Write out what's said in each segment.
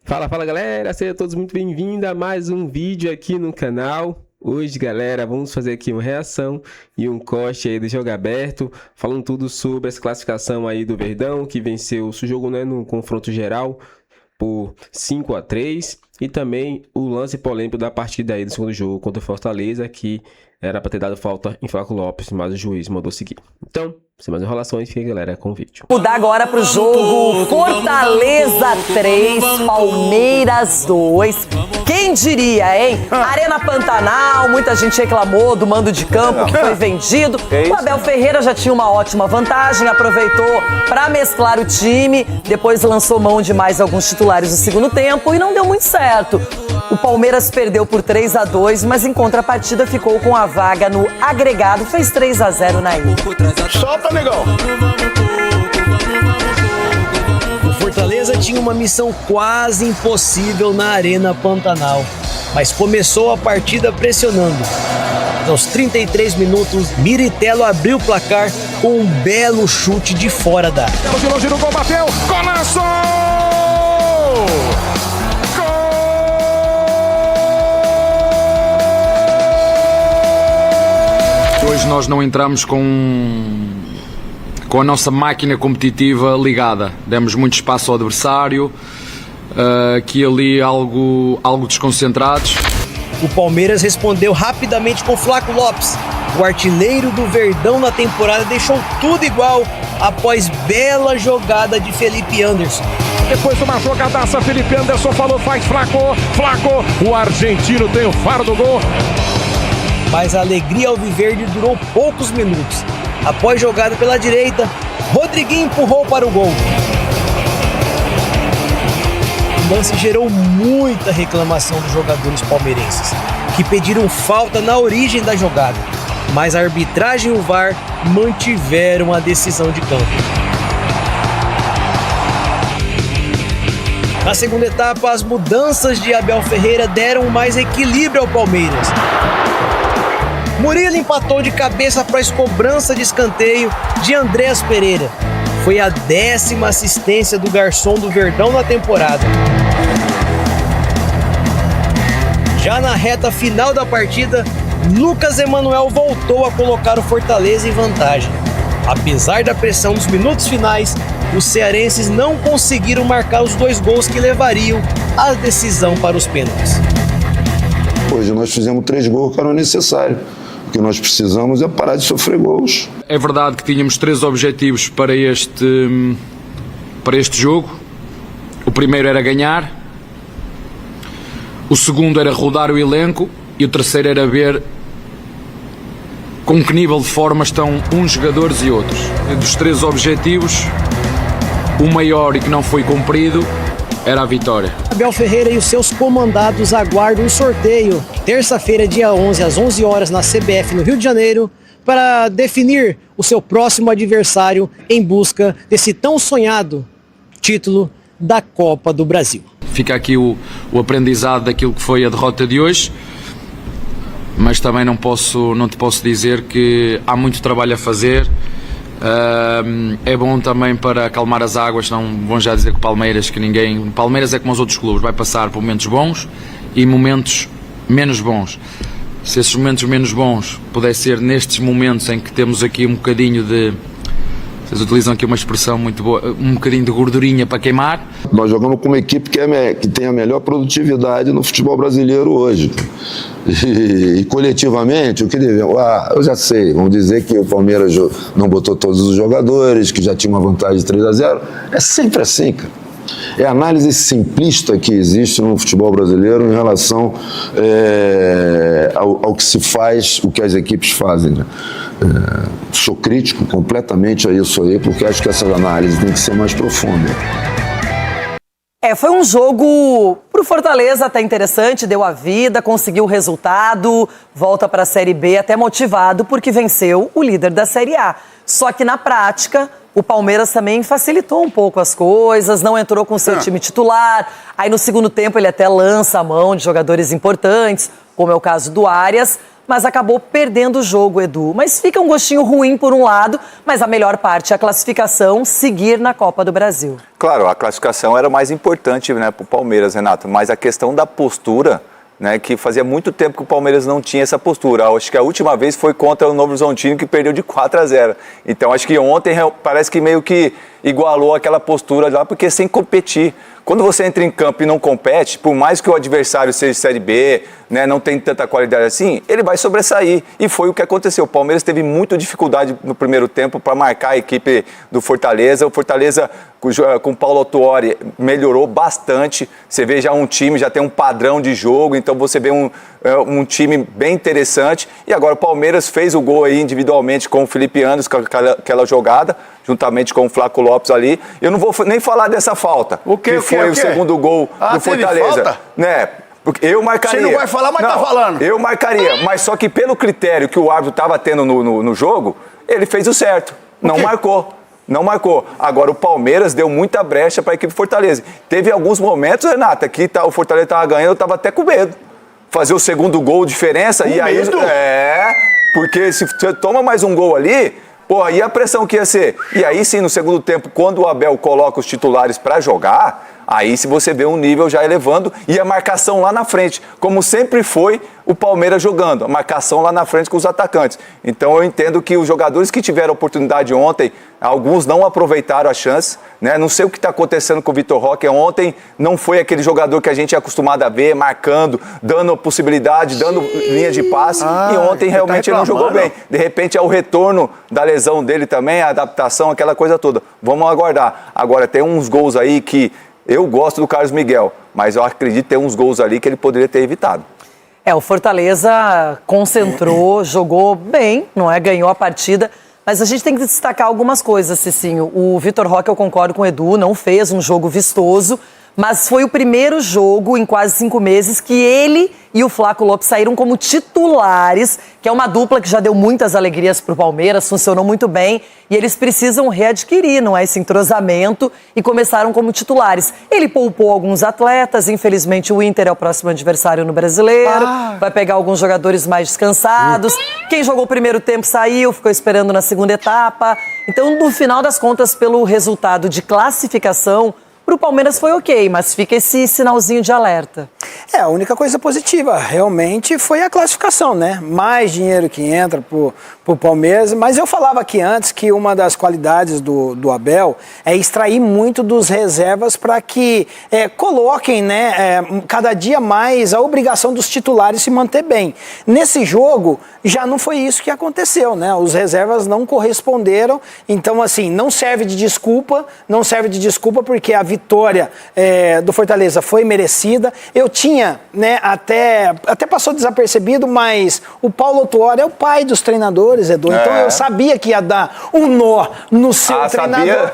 Fala galera, sejam todos muito bem-vindos a mais um vídeo aqui no canal. Hoje galera, vamos fazer aqui uma reação e um corte aí do jogo aberto, falando tudo sobre essa classificação aí do Verdão, que venceu o seu jogo, né, no confronto geral por 5-3, e também o lance polêmico da partida aí do segundo jogo contra o Fortaleza, que era para ter dado falta em Flaco Lopes, mas o juiz mandou seguir. Então, sem mais enrolações, fica galera com o vídeo. Mudar agora pro jogo Fortaleza 3, Palmeiras 2. Quem diria, hein? Arena Pantanal, muita gente reclamou do mando de campo que foi vendido. O Abel Ferreira já tinha uma ótima vantagem, aproveitou para mesclar o time, depois lançou mão de mais alguns titulares no segundo tempo e não deu muito certo. O Palmeiras perdeu por 3-2, mas em contrapartida ficou com a vaga no agregado, fez 3-0 na ida. Solta, negão! O Fortaleza tinha uma missão quase impossível na Arena Pantanal, mas começou a partida pressionando. Aos 33 minutos, Miritello abriu o placar com um belo chute de fora da área. De longe no gol, bateu! Golaço! Hoje nós não entramos com a nossa máquina competitiva ligada. Demos muito espaço ao adversário, aqui e ali algo desconcentrados. O Palmeiras respondeu rapidamente com Flaco Lopes. O artilheiro do Verdão na temporada deixou tudo igual após bela jogada de Felipe Anderson. Depois de uma jogadaça, Felipe Anderson falou, faz Flaco, o argentino tem o faro do gol. Mas a alegria alviverde durou poucos minutos. Após jogada pela direita, Rodriguinho empurrou para o gol. O lance gerou muita reclamação dos jogadores palmeirenses, que pediram falta na origem da jogada, mas a arbitragem e o VAR mantiveram a decisão de campo. Na segunda etapa, as mudanças de Abel Ferreira deram mais equilíbrio ao Palmeiras. Murilo empatou de cabeça após cobrança de escanteio de Andréas Pereira. Foi a 10ª assistência do garçom do Verdão na temporada. Já na reta final da partida, Lucas Emanuel voltou a colocar o Fortaleza em vantagem. Apesar da pressão nos minutos finais, os cearenses não conseguiram marcar os 2 gols que levariam a decisão para os pênaltis. Hoje nós fizemos 3 gols que eram necessários. O que nós precisamos é parar de sofrer gols. É verdade que tínhamos 3 objetivos para este jogo. O primeiro era ganhar, o segundo era rodar o elenco e o terceiro era ver com que nível de forma estão uns jogadores e outros. Dos 3 objetivos, o maior e que não foi cumprido era a vitória. Abel Ferreira e os seus comandados aguardam um sorteio, terça-feira, dia 11, às 11 horas, na CBF, no Rio de Janeiro, para definir o seu próximo adversário em busca desse tão sonhado título da Copa do Brasil. Fica aqui o aprendizado daquilo que foi a derrota de hoje, mas também não te posso dizer que há muito trabalho a fazer. É bom também para acalmar as águas, não vão já dizer que o Palmeiras é como os outros clubes, vai passar por momentos bons e momentos menos bons. Se esses momentos menos bons puder ser nestes momentos em que temos aqui um bocadinho de, vocês utilizam aqui uma expressão muito boa, um bocadinho de gordurinha para queimar. Nós jogamos com uma equipe que tem a melhor produtividade no futebol brasileiro hoje. E coletivamente, o que devemos? Eu já sei, vamos dizer que o Palmeiras não botou todos os jogadores, que já tinha uma vantagem de 3-0. É sempre assim, cara. É a análise simplista que existe no futebol brasileiro em relação ao que se faz, o que as equipes fazem, né? Sou crítico completamente a isso aí, porque acho que essa análise tem que ser mais profunda. Foi um jogo pro Fortaleza até interessante, deu a vida, conseguiu o resultado, volta para a Série B até motivado porque venceu o líder da Série A. Só que na prática, o Palmeiras também facilitou um pouco as coisas, não entrou com seu time titular. Aí no segundo tempo ele até lança a mão de jogadores importantes, como é o caso do Arias, mas acabou perdendo o jogo, Edu. Mas fica um gostinho ruim por um lado, mas a melhor parte é a classificação, seguir na Copa do Brasil. Claro, a classificação era o mais importante, né, para o Palmeiras, Renato, mas a questão da postura, né, que fazia muito tempo que o Palmeiras não tinha essa postura. Acho que a última vez foi contra o Novo Horizontino, que perdeu de 4-0. Então acho que ontem parece que meio que igualou aquela postura lá, porque sem competir. Quando você entra em campo e não compete, por mais que o adversário seja de Série B, né, não tem tanta qualidade assim, ele vai sobressair. E foi o que aconteceu. O Palmeiras teve muita dificuldade no primeiro tempo para marcar a equipe do Fortaleza. O Fortaleza, com o Paulo Autuori, melhorou bastante. Você vê já um time, já tem um padrão de jogo, então você vê um time bem interessante. E agora o Palmeiras fez o gol aí individualmente com o Felipe Anderson, com aquela jogada, juntamente com o Flaco Lopes ali. Eu não vou nem falar dessa falta. Que foi o segundo gol do Fortaleza. Falta? Né? Eu marcaria. Você não vai falar, mas tá falando. Eu marcaria, mas só que pelo critério que o árbitro estava tendo no jogo, ele fez o certo. Não marcou. Não marcou. Agora, o Palmeiras deu muita brecha para a equipe Fortaleza. Teve alguns momentos, Renata, que o Fortaleza estava ganhando, eu estava até com medo. Fazer o segundo gol, diferença, com e aí... Medo? Porque se você toma mais um gol ali, pô, e a pressão que ia ser? E aí sim, no segundo tempo, quando o Abel coloca os titulares para jogar, aí se você vê um nível já elevando e a marcação lá na frente, como sempre foi o Palmeiras jogando, a marcação lá na frente com os atacantes. Então eu entendo que os jogadores que tiveram oportunidade ontem, alguns não aproveitaram a chance, né? Não sei o que está acontecendo com o Vitor Roque. Ontem não foi aquele jogador que a gente é acostumado a ver, marcando, dando possibilidade, dando linha de passe, e ontem realmente ele não jogou bem. De repente é o retorno da lesão dele também, a adaptação, aquela coisa toda. Vamos aguardar. Agora tem uns gols aí que eu gosto do Carlos Miguel, mas eu acredito que tem uns gols ali que ele poderia ter evitado. O Fortaleza concentrou, jogou bem, não é? Ganhou a partida. Mas a gente tem que destacar algumas coisas, Cicinho. O Vitor Roque, eu concordo com o Edu, não fez um jogo vistoso, mas foi o primeiro jogo em quase 5 meses que ele e o Flaco Lopes saíram como titulares, que é uma dupla que já deu muitas alegrias para o Palmeiras, funcionou muito bem, e eles precisam readquirir, não é, esse entrosamento, e começaram como titulares. Ele poupou alguns atletas, infelizmente o Inter é o próximo adversário no Brasileiro, vai pegar alguns jogadores mais descansados. Quem jogou o primeiro tempo saiu, ficou esperando na segunda etapa. Então, no final das contas, pelo resultado de classificação, para o Palmeiras foi ok, mas fica esse sinalzinho de alerta. A única coisa positiva realmente foi a classificação, né? Mais dinheiro que entra pro Palmeiras, mas eu falava aqui antes que uma das qualidades do Abel é extrair muito dos reservas para que coloquem, né, cada dia mais a obrigação dos titulares se manter bem. Nesse jogo já não foi isso que aconteceu, né? Os reservas não corresponderam, então assim, não serve de desculpa porque a vitória do Fortaleza foi merecida. Eu tinha, né, até passou desapercebido, mas o Paulo Autuori é o pai dos treinadores, Edu. Então eu sabia que ia dar um nó no seu treinador.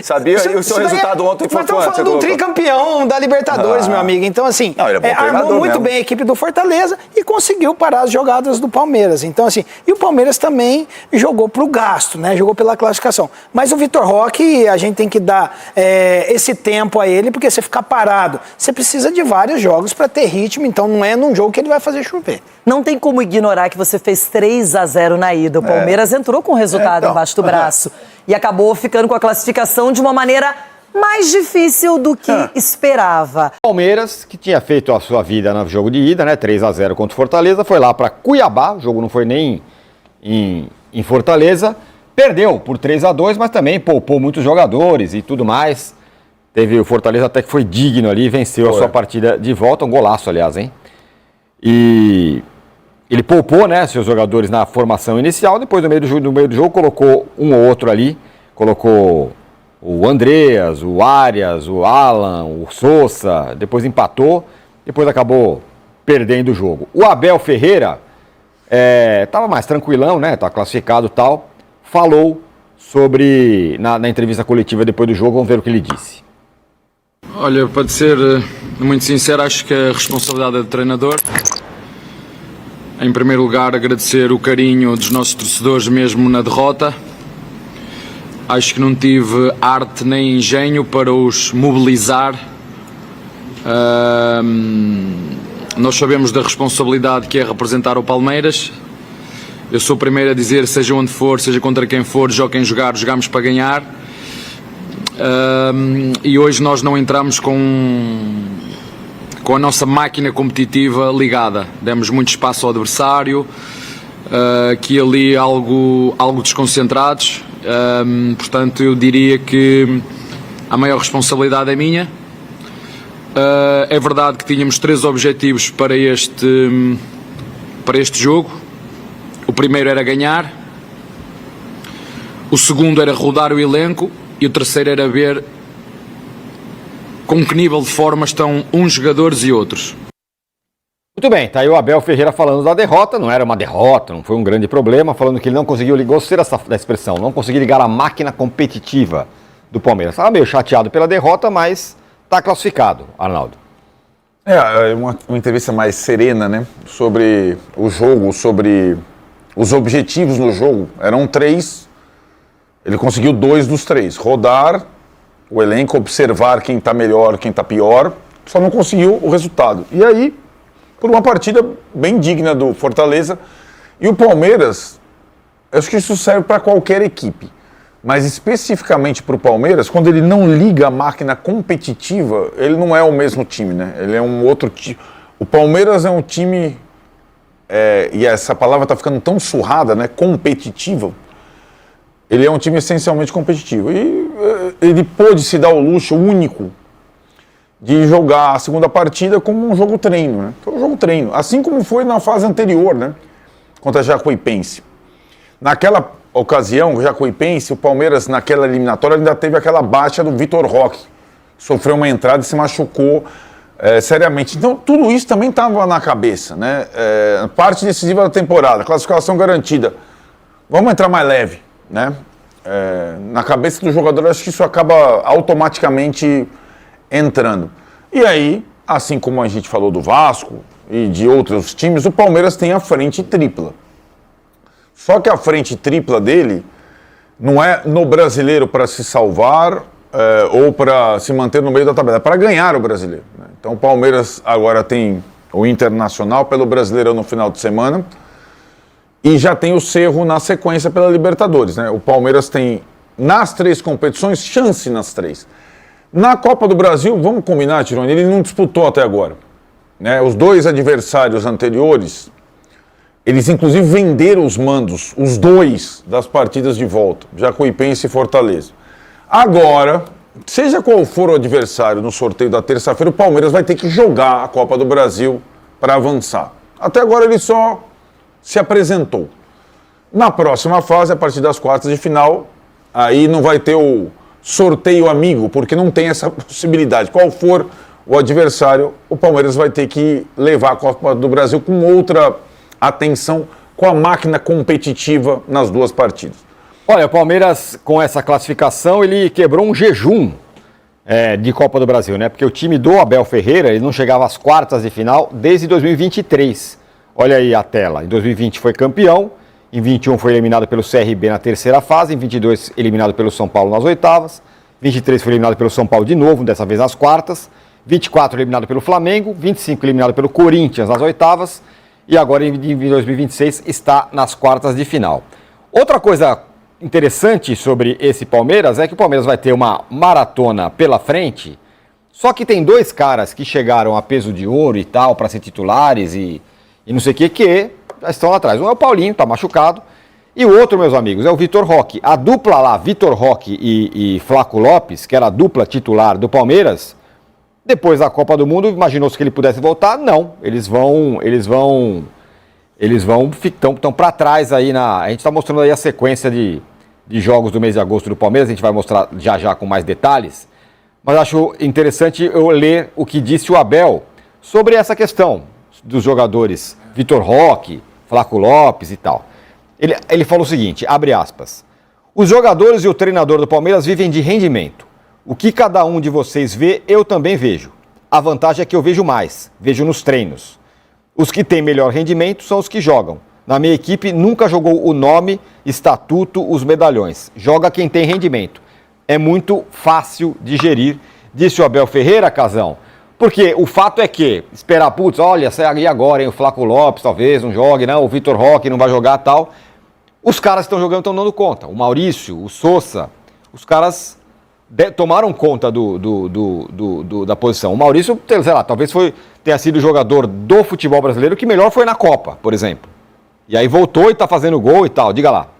Sabia? E o seu resultado ontem foi quanto? Nós estamos falando do tricampeão da Libertadores, meu amigo. Então, assim, armou muito bem a equipe do Fortaleza e conseguiu parar as jogadas do Palmeiras. Então, assim, e o Palmeiras também jogou pro gasto, né? Jogou pela classificação. Mas o Vitor Roque, a gente tem que dar esse tempo a ele, porque você ficar parado, você precisa de vários jogos para ter ritmo, então não é num jogo que ele vai fazer chover. Não tem como ignorar que você fez 3-0 na ida. O Palmeiras entrou com o resultado embaixo do braço e acabou ficando com a classificação de uma maneira mais difícil do que esperava. Palmeiras, que tinha feito a sua vida no jogo de ida, né, 3-0 contra o Fortaleza, foi lá para Cuiabá, o jogo não foi nem em Fortaleza, perdeu por 3-2, mas também poupou muitos jogadores e tudo mais. Teve o Fortaleza até que foi digno ali, venceu a sua partida de volta, um golaço, aliás, hein? E ele poupou, né, seus jogadores na formação inicial, depois no meio do jogo colocou um ou outro ali, colocou o Andreas, o Arias, o Alan, o Sousa, depois empatou, depois acabou perdendo o jogo. O Abel Ferreira estava mais tranquilão, né, tá classificado e tal, falou sobre, na entrevista coletiva depois do jogo, vamos ver o que ele disse. Olha, para ser muito sincero, acho que a responsabilidade é do treinador. Em primeiro lugar, agradecer o carinho dos nossos torcedores mesmo na derrota. Acho que não tive arte nem engenho para os mobilizar. nós sabemos da responsabilidade que é representar o Palmeiras. Eu sou o primeiro a dizer, seja onde for, seja contra quem for, joguem jogar, jogamos para ganhar. E hoje nós não entramos com a nossa máquina competitiva ligada. Demos muito espaço ao adversário, aqui ali algo desconcentrados. Portanto, eu diria que a maior responsabilidade é minha. É verdade que tínhamos 3 objetivos para este jogo. O primeiro era ganhar, o segundo era rodar o elenco e o terceiro era ver com que nível de forma estão uns jogadores e outros. Muito bem, tá aí o Abel Ferreira falando da derrota, não era uma derrota, não foi um grande problema, falando que ele não conseguiu ligar, gostei da expressão, não conseguiu ligar a máquina competitiva do Palmeiras. Estava meio chateado pela derrota, mas está classificado, Arnaldo. Uma entrevista mais serena, né? Sobre o jogo, sobre os objetivos no jogo. Eram 3, ele conseguiu 2 dos 3. Rodar o elenco, observar quem está melhor, quem está pior, só não conseguiu o resultado. E aí, por uma partida bem digna do Fortaleza, e o Palmeiras, acho que isso serve para qualquer equipe. Mas especificamente para o Palmeiras, quando ele não liga a máquina competitiva, ele não é o mesmo time, né? Ele é um outro time. O Palmeiras é um time, e essa palavra está ficando tão surrada, né? Competitivo. Ele é um time essencialmente competitivo. E ele pôde se dar o luxo único de jogar a segunda partida como um jogo treino, né? Foi um jogo treino. Assim como foi na fase anterior, né? Contra a Jacuipense. Naquela ocasião, o Jacuipense, o Palmeiras, naquela eliminatória, ainda teve aquela baixa do Vitor Roque. Sofreu uma entrada e se machucou seriamente. Então, tudo isso também estava na cabeça, né? Parte decisiva da temporada, classificação garantida. Vamos entrar mais leve, né? Na cabeça do jogador, acho que isso acaba automaticamente entrando. E aí, assim como a gente falou do Vasco e de outros times, o Palmeiras tem a frente tripla. Só que a frente tripla dele não é no Brasileiro para se salvar ou para se manter no meio da tabela, é para ganhar o Brasileiro, né? Então o Palmeiras agora tem o Internacional pelo Brasileirão no final de semana e já tem o Cerro na sequência pela Libertadores, né? O Palmeiras tem nas 3 competições chance nas 3. Na Copa do Brasil, vamos combinar, Tironi, ele não disputou até agora, né? Os 2 adversários anteriores, eles inclusive venderam os mandos, os 2 das partidas de volta, Jacuipense e Fortaleza. Agora, seja qual for o adversário no sorteio da terça-feira, o Palmeiras vai ter que jogar a Copa do Brasil para avançar. Até agora ele só se apresentou. Na próxima fase, a partir das quartas de final, aí não vai ter o sorteio amigo, porque não tem essa possibilidade. Qual for o adversário, o Palmeiras vai ter que levar a Copa do Brasil com outra atenção, com a máquina competitiva nas 2 partidas. Olha, o Palmeiras, com essa classificação, ele quebrou um jejum de Copa do Brasil, né? Porque o time do Abel Ferreira, ele não chegava às quartas de final desde 2023. Olha aí a tela. Em 2020 foi campeão, em 21 foi eliminado pelo CRB na terceira fase, em 22 eliminado pelo São Paulo nas oitavas, 23 foi eliminado pelo São Paulo de novo, dessa vez nas quartas, 24 eliminado pelo Flamengo, 25 eliminado pelo Corinthians nas oitavas, e agora em 2026 está nas quartas de final. Outra coisa interessante sobre esse Palmeiras é que o Palmeiras vai ter uma maratona pela frente, só que tem 2 caras que chegaram a peso de ouro e tal, para ser titulares e não sei o que já estão lá atrás. Um é o Paulinho, está machucado, e o outro, meus amigos, é o Vitor Roque. A dupla lá, Vitor Roque e Flaco Lopes, que era a dupla titular do Palmeiras, depois da Copa do Mundo, imaginou-se que ele pudesse voltar? Não, eles estão para trás aí a gente está mostrando aí a sequência de jogos do mês de agosto do Palmeiras, a gente vai mostrar já com mais detalhes, mas acho interessante eu ler o que disse o Abel sobre essa questão dos jogadores Vitor Roque, Flaco Lopes e tal. Ele falou o seguinte, abre aspas, os jogadores e o treinador do Palmeiras vivem de rendimento. O que cada um de vocês vê, eu também vejo. A vantagem é que eu vejo mais, vejo nos treinos. Os que têm melhor rendimento são os que jogam. Na minha equipe nunca jogou o nome, estatuto, os medalhões. Joga quem tem rendimento. É muito fácil de gerir, disse o Abel Ferreira, Casão. Porque o fato é que, esperar, putz, olha, e agora, hein? O Flaco Lopes talvez não jogue, não, o Vitor Roque não vai jogar tal. Os caras que estão jogando estão dando conta. O Maurício, o Sousa, os caras tomaram conta da posição. O Maurício, sei lá, talvez tenha sido o jogador do futebol brasileiro que melhor foi na Copa, por exemplo. E aí voltou e tá fazendo gol e tal. Diga lá.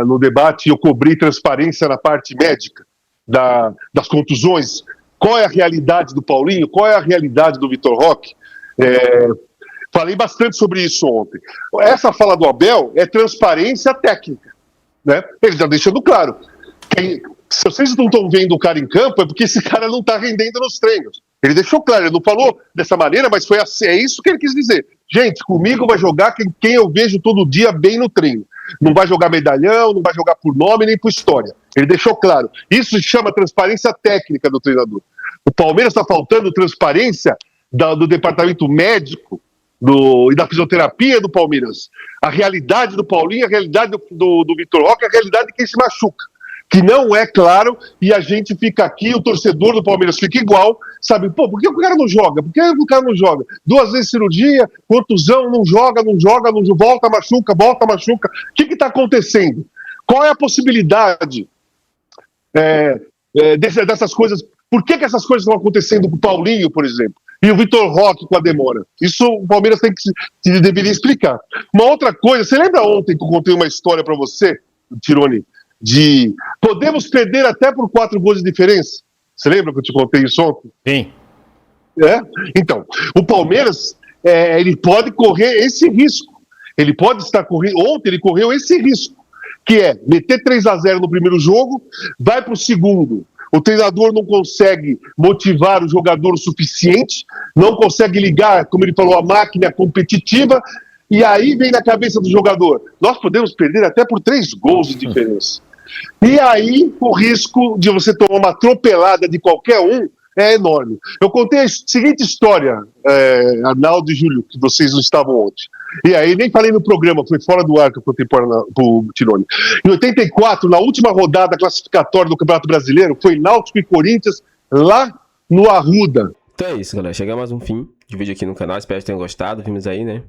No debate, eu cobri transparência na parte médica das contusões. Qual é a realidade do Paulinho? Qual é a realidade do Vitor Roque? Falei bastante sobre isso ontem. Essa fala do Abel é transparência técnica, né? Ele está deixando claro. Se vocês não estão vendo o cara em campo, é porque esse cara não está rendendo nos treinos. Ele deixou claro, ele não falou dessa maneira, mas é isso que ele quis dizer. Gente, comigo vai jogar quem eu vejo todo dia bem no treino. Não vai jogar medalhão, não vai jogar por nome nem por história. Ele deixou claro. Isso se chama transparência técnica do treinador. O Palmeiras está faltando transparência do departamento médico e da fisioterapia do Palmeiras. A realidade do Paulinho, a realidade do Vitor Roque, a realidade de quem se machuca. Que não é claro, e a gente fica aqui, o torcedor do Palmeiras fica igual, sabe? Pô, por que o cara não joga? Por que o cara não joga? 2 vezes cirurgia, contusão, não joga, volta, machuca. O que está acontecendo? Qual é a possibilidade dessas coisas? Por que essas coisas estão acontecendo com o Paulinho, por exemplo? E o Vitor Roque com a demora? Isso o Palmeiras deveria explicar. Uma outra coisa, você lembra ontem que eu contei uma história para você, Tironi? Podemos perder até por 4 gols de diferença. Você lembra que eu te contei isso ontem? Sim. Então, o Palmeiras ele pode correr esse risco. Ele pode estar correndo. Ontem ele correu esse risco, que é meter 3-0 no primeiro jogo, vai para o segundo. O treinador não consegue motivar o jogador o suficiente, não consegue ligar, como ele falou, a máquina competitiva, e aí vem na cabeça do jogador: nós podemos perder até por 3 gols de diferença. E aí o risco de você tomar uma atropelada de qualquer um é enorme. Eu contei a seguinte história, Arnaldo e Júlio, que vocês não estavam ontem. E aí nem falei no programa, foi fora do ar que eu contei para o Tironi. Em 84, na última rodada classificatória do Campeonato Brasileiro, foi Náutico e Corinthians lá no Arruda. Então é isso, galera. Chega mais um fim de vídeo aqui no canal. Espero que tenham gostado. Vimos aí, né,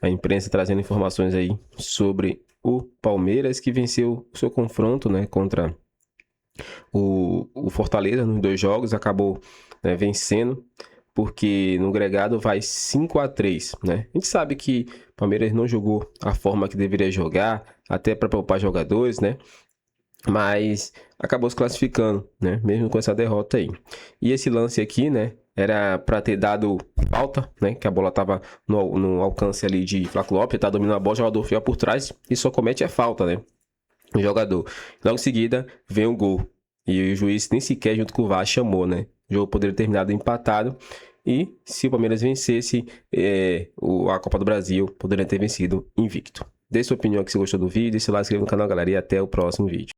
a imprensa trazendo informações aí sobre o Palmeiras, que venceu o seu confronto, né, contra o Fortaleza nos 2 jogos, acabou, né, vencendo, porque no agregado vai 5-3, né? A gente sabe que o Palmeiras não jogou a forma que deveria jogar, até para poupar jogadores, né? Mas acabou se classificando, né? Mesmo com essa derrota aí. E esse lance aqui, né, era para ter dado falta, né? Que a bola tava no alcance ali de Flaco Lopes, tá dominando a bola, o jogador fica por trás e só comete a falta, né? O jogador. Logo em seguida, vem o gol. E o juiz nem sequer, junto com o VAR, chamou, né? O jogo poderia ter terminado empatado. E se o Palmeiras vencesse a Copa do Brasil, poderia ter vencido invicto. Deixe sua opinião aqui se gostou do vídeo, deixe o like, se inscreva no canal, galera, e até o próximo vídeo.